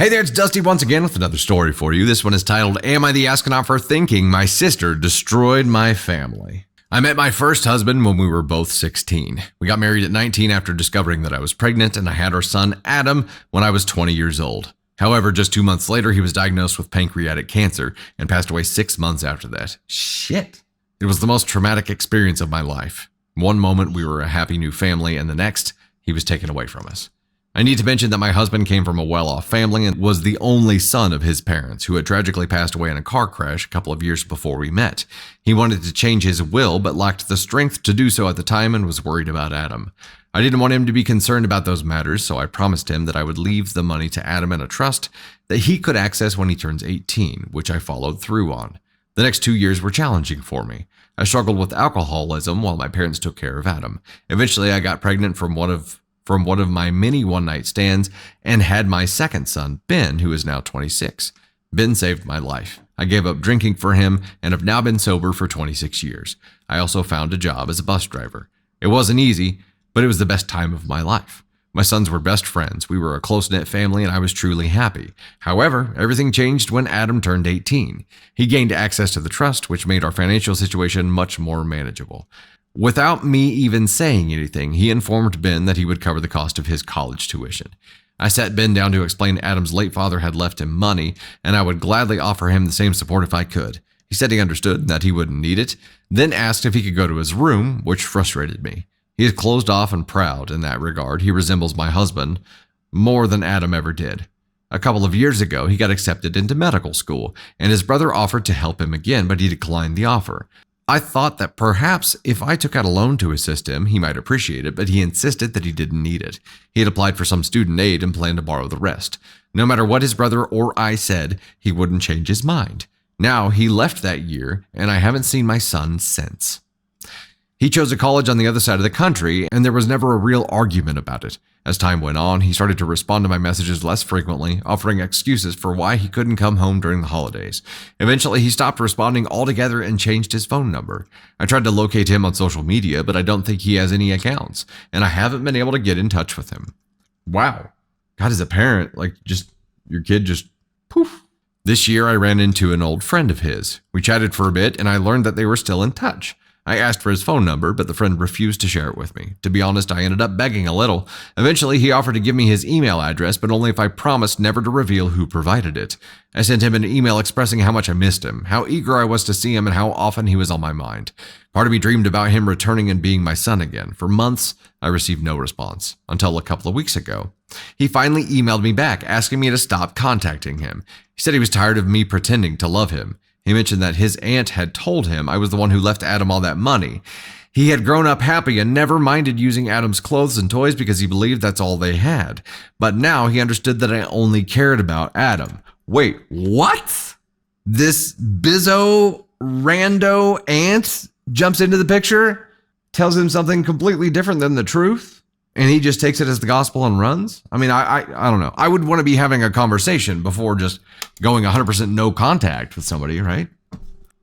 Hey there, it's Dusty once again with another story for you. This one is titled, Am I the Astronaut for Thinking My Sister Destroyed My Family? I met my first husband when we were both 16. We got married at 19 after discovering that I was pregnant, and I had our son, Adam, when I was 20 years old. However, just 2 months later, he was diagnosed with pancreatic cancer and passed away 6 months after that. Shit. It was the most traumatic experience of my life. One moment, we were a happy new family, and the next, he was taken away from us. I need to mention that my husband came from a well-off family and was the only son of his parents, who had tragically passed away in a car crash a couple of years before we met. He wanted to change his will, but lacked the strength to do so at the time and was worried about Adam. I didn't want him to be concerned about those matters, so I promised him that I would leave the money to Adam in a trust that he could access when he turns 18, which I followed through on. The next 2 years were challenging for me. I struggled with alcoholism while my parents took care of Adam. Eventually, I got pregnant from one of my many one-night stands and had my second son, Ben, who is now 26. Ben saved my life. I gave up drinking for him and have now been sober for 26 years. I also found a job as a bus driver. It wasn't easy, but it was the best time of my life. My sons were best friends. We were a close-knit family and I was truly happy. However, everything changed when Adam turned 18. He gained access to the trust, which made our financial situation much more manageable. Without me even saying anything, he informed Ben that he would cover the cost of his college tuition. I sat Ben down to explain Adam's late father had left him money, and I would gladly offer him the same support if I could. He said he understood that he wouldn't need it, then asked if he could go to his room, which frustrated me. He is closed off and proud in that regard. He resembles my husband more than Adam ever did. A couple of years ago, he got accepted into medical school, and his brother offered to help him again, but he declined the offer. I thought that perhaps if I took out a loan to assist him, he might appreciate it, but he insisted that he didn't need it. He had applied for some student aid and planned to borrow the rest. No matter what his brother or I said, he wouldn't change his mind. Now, he left that year, and I haven't seen my son since. He chose a college on the other side of the country, and there was never a real argument about it. As time went on, he started to respond to my messages less frequently, offering excuses for why he couldn't come home during the holidays. Eventually, he stopped responding altogether and changed his phone number. I tried to locate him on social media, but I don't think he has any accounts, and I haven't been able to get in touch with him. Wow. God, as a parent, your kid just poof. This year, I ran into an old friend of his. We chatted for a bit, and I learned that they were still in touch. I asked for his phone number, but the friend refused to share it with me. To be honest, I ended up begging a little. Eventually, he offered to give me his email address, but only if I promised never to reveal who provided it. I sent him an email expressing how much I missed him, how eager I was to see him, and how often he was on my mind. Part of me dreamed about him returning and being my son again. For months, I received no response, until a couple of weeks ago. He finally emailed me back, asking me to stop contacting him. He said he was tired of me pretending to love him. He mentioned that his aunt had told him I was the one who left Adam all that money. He had grown up happy and never minded using Adam's clothes and toys because he believed that's all they had. But now he understood that I only cared about Adam. Wait, what? This bizzo rando aunt jumps into the picture, tells him something completely different than the truth, and he just takes it as the gospel and runs? I mean, I don't know. I would want to be having a conversation before just going 100% no contact with somebody, right?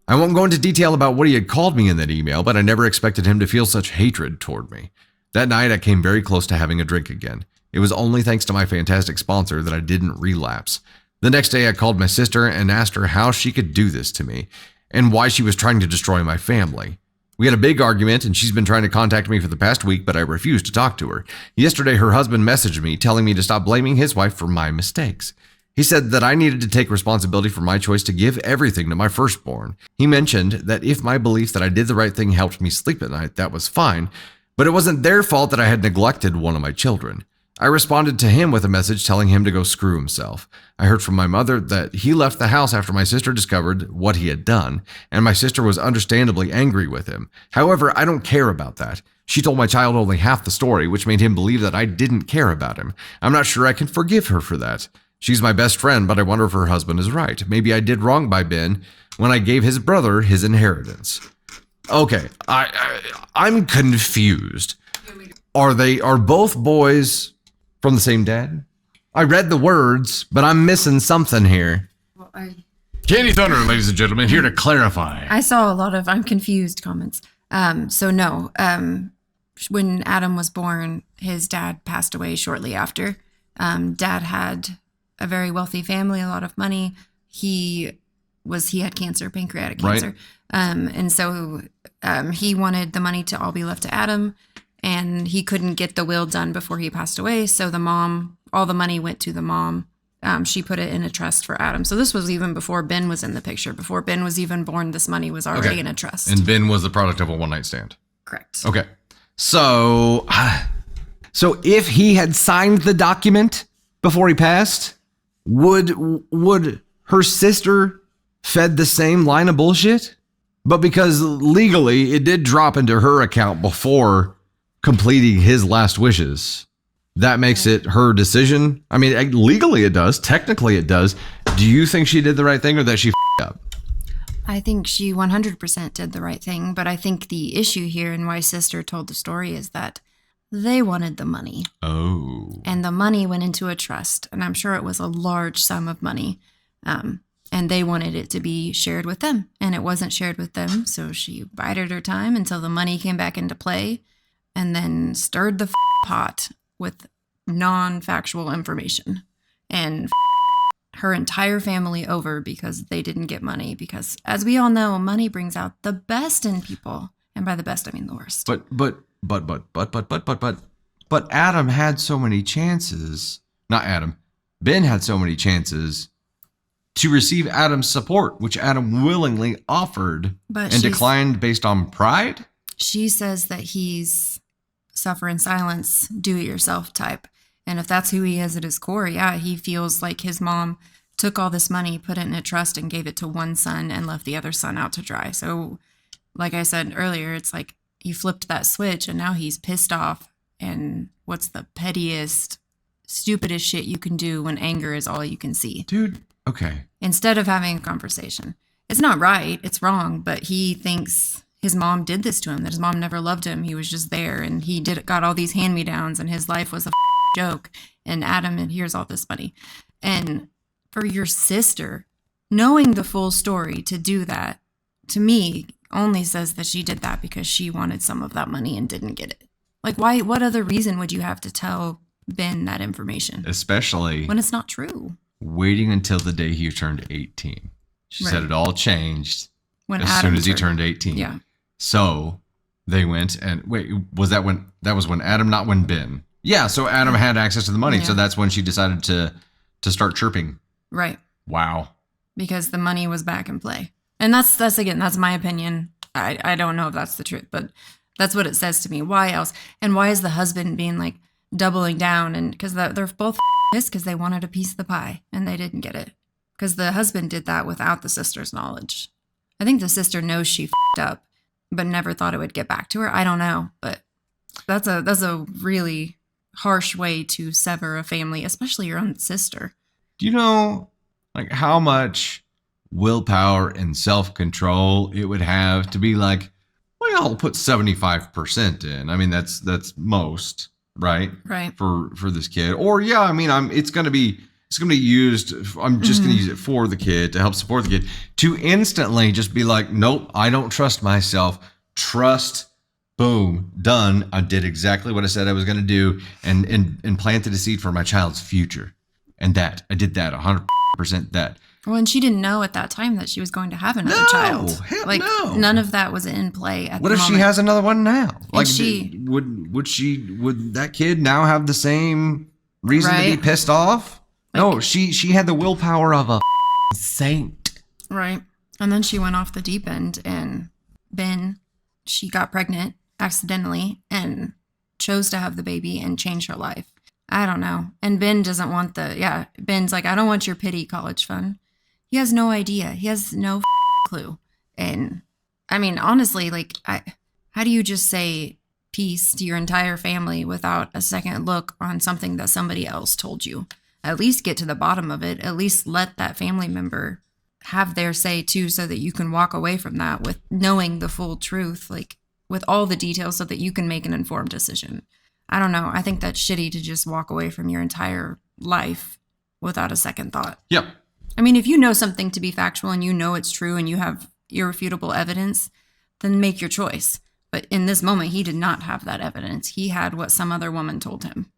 I won't go into detail about what he had called me in that email, but I never expected him to feel such hatred toward me. That night, I came very close to having a drink again. It was only thanks to my fantastic sponsor that I didn't relapse. The next day, I called my sister and asked her how she could do this to me and why she was trying to destroy my family. We had a big argument, and she's been trying to contact me for the past week, but I refused to talk to her. Yesterday, her husband messaged me, telling me to stop blaming his wife for my mistakes. He said that I needed to take responsibility for my choice to give everything to my firstborn. He mentioned that if my belief that I did the right thing helped me sleep at night, that was fine, but it wasn't their fault that I had neglected one of my children. I responded to him with a message telling him to go screw himself. I heard from my mother that he left the house after my sister discovered what he had done, and my sister was understandably angry with him. However, I don't care about that. She told my child only half the story, which made him believe that I didn't care about him. I'm not sure I can forgive her for that. She's my best friend, but I wonder if her husband is right. Maybe I did wrong by Ben when I gave his brother his inheritance. Okay, I'm confused. Are both boys from the same dad? I read the words, but I'm missing something here. Well, Candy Thunder, ladies and gentlemen, here to clarify. I saw a lot of I'm confused comments. So no, when Adam was born, his dad passed away shortly after. Dad had a very wealthy family, a lot of money. He had cancer, pancreatic cancer. And so he wanted the money to all be left to Adam, and he couldn't get the will done before he passed away. So all the money went to the mom. She put it in a trust for Adam. So this was even before Ben was in the picture. Before Ben was even born, this money was already in a trust. And Ben was the product of a one-night stand. Correct. Okay. So if he had signed the document before he passed, would her sister fed the same line of bullshit? But because legally it did drop into her account before completing his last wishes, that makes it her decision. I mean, legally it does. Technically it does. Do you think she did the right thing or that she f***ed up? I think she 100% did the right thing. But I think the issue here and why sister told the story is that they wanted the money. Oh. And the money went into a trust. And I'm sure it was a large sum of money. And they wanted it to be shared with them. And it wasn't shared with them. So she bided her time until the money came back into play and then stirred the pot with non-factual information and her entire family over because they didn't get money. Because as we all know, money brings out the best in people. And by the best, I mean the worst. But Adam had so many chances. Not Adam. Ben had so many chances to receive Adam's support, which Adam willingly offered and declined based on pride. She says that he's suffer in silence, do it yourself type. And if that's who he is at his core, yeah, he feels like his mom took all this money, put it in a trust and gave it to one son and left the other son out to dry. So like I said earlier, it's like he flipped that switch and now he's pissed off. And what's the pettiest, stupidest shit you can do when anger is all you can see? Dude, okay. Instead of having a conversation. It's not right, it's wrong, but he thinks his mom did this to him, that his mom never loved him. He was just there and he got all these hand-me-downs and his life was a joke. And Adam, and here's all this money. And for your sister, knowing the full story to do that, to me, only says that she did that because she wanted some of that money and didn't get it. Like, why? What other reason would you have to tell Ben that information? Especially when it's not true. Waiting until the day he turned 18. She said it all changed as soon as he turned 18. Yeah. So they went and wait, that was when Adam, not when Ben. Yeah, so Adam had access to the money. Yeah. So that's when she decided to start chirping. Right. Wow. Because the money was back in play. And that's my opinion. I don't know if that's the truth, but that's what it says to me. Why else? And why is the husband being like doubling down? And because they're both pissed because they wanted a piece of the pie and they didn't get it. Because the husband did that without the sister's knowledge. I think the sister knows she f***ed up, but never thought it would get back to her. I don't know, but that's a really harsh way to sever a family, especially your own sister. Do you know like how much willpower and self-control it would have to be like, well, I'll put 75% in. I mean, that's most, right? Right. For this kid. Or yeah, I mean, it's going to be used. I'm just going to use it for the kid to help support the kid. To instantly just be like, nope, I don't trust myself. Trust. Boom, done. I did exactly what I said I was going to do and planted a seed for my child's future. And that I did that 100% that. Well, and she didn't know at that time that she was going to have another child. Hell like no. None of that was in play at the moment. What if she has another one now? Like and would that kid now have the same reason to be pissed off? Like, no, she had the willpower of a saint. Right. And then she went off the deep end and she got pregnant accidentally and chose to have the baby and change her life. I don't know. And Ben doesn't want Ben's like, I don't want your pity college fund. He has no idea. He has no clue. And I mean, honestly, like, how do you just say peace to your entire family without a second look on something that somebody else told you? At least get to the bottom of it. At least let that family member have their say too, so that you can walk away from that with knowing the full truth, like with all the details so that you can make an informed decision. I don't know. I think that's shitty to just walk away from your entire life without a second thought. Yep. I mean, if you know something to be factual and you know it's true and you have irrefutable evidence, then make your choice. But in this moment, he did not have that evidence. He had what some other woman told him.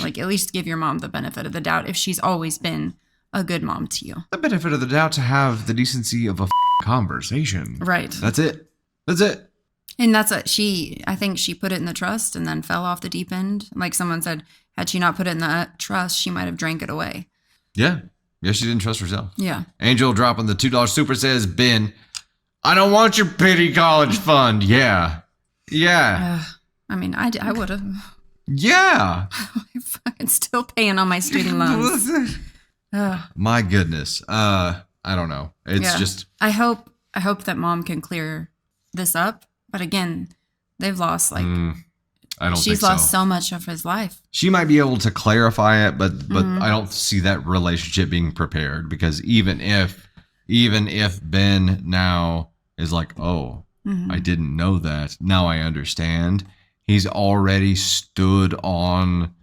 Like, at least give your mom the benefit of the doubt if she's always been a good mom to you. The benefit of the doubt to have the decency of a conversation. Right. That's it. That's it. And that's what I think she put it in the trust and then fell off the deep end. Like someone said, had she not put it in the trust, she might have drank it away. Yeah. Yeah, she didn't trust herself. Yeah. Angel dropping the $2 super says, Ben, I don't want your pity college fund. Yeah. Yeah. I mean, I would have. Yeah. I'm fucking still paying on my student loans. My goodness. I don't know. It's just. I hope that mom can clear this up. But again, they've lost I don't she's think lost so much of his life. She might be able to clarify it, but I don't see that relationship being prepared, because even if Ben now is like, oh, I didn't know that, now I understand. He's already stood on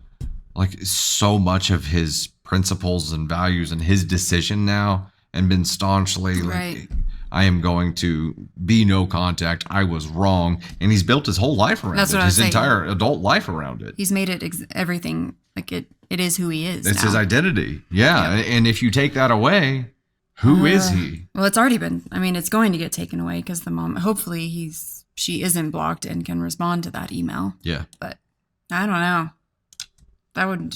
like so much of his principles and values and his decision now, and been staunchly like, I am going to be no contact. I was wrong. And he's built his whole life around it, his entire adult life around it. He's made it everything. Like it is who he is. It's his identity. Yeah. And if you take that away, who is he? Well, it's already been, it's going to get taken away because the mom, hopefully she isn't blocked and can respond to that email. Yeah. But I don't know. That would,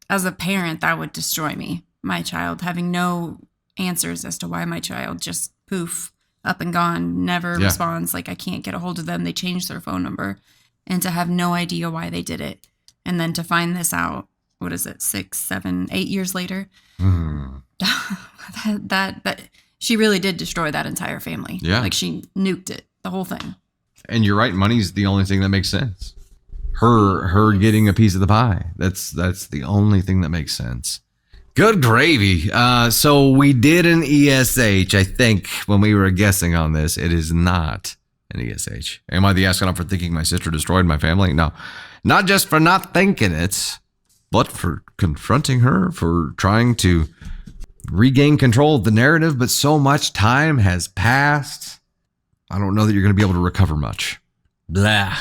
as a parent, that would destroy me. My child having no answers as to why my child just poof, up and gone, never responds. Like I can't get a hold of them. They changed their phone number, and to have no idea why they did it. And then to find this out, what is it, 6, 7, 8 years later? That she really did destroy that entire family. Yeah. Like she nuked it, the whole thing. And you're right. Money's the only thing that makes sense. Her getting a piece of the pie. That's the only thing that makes sense. Good gravy. So we did an ESH, I think, when we were guessing on this. It is not an ESH. Am I the astronaut for thinking my sister destroyed my family? No. Not just for not thinking it, but for confronting her, for trying to regain control of the narrative. But so much time has passed. I don't know that you're going to be able to recover much. Blah.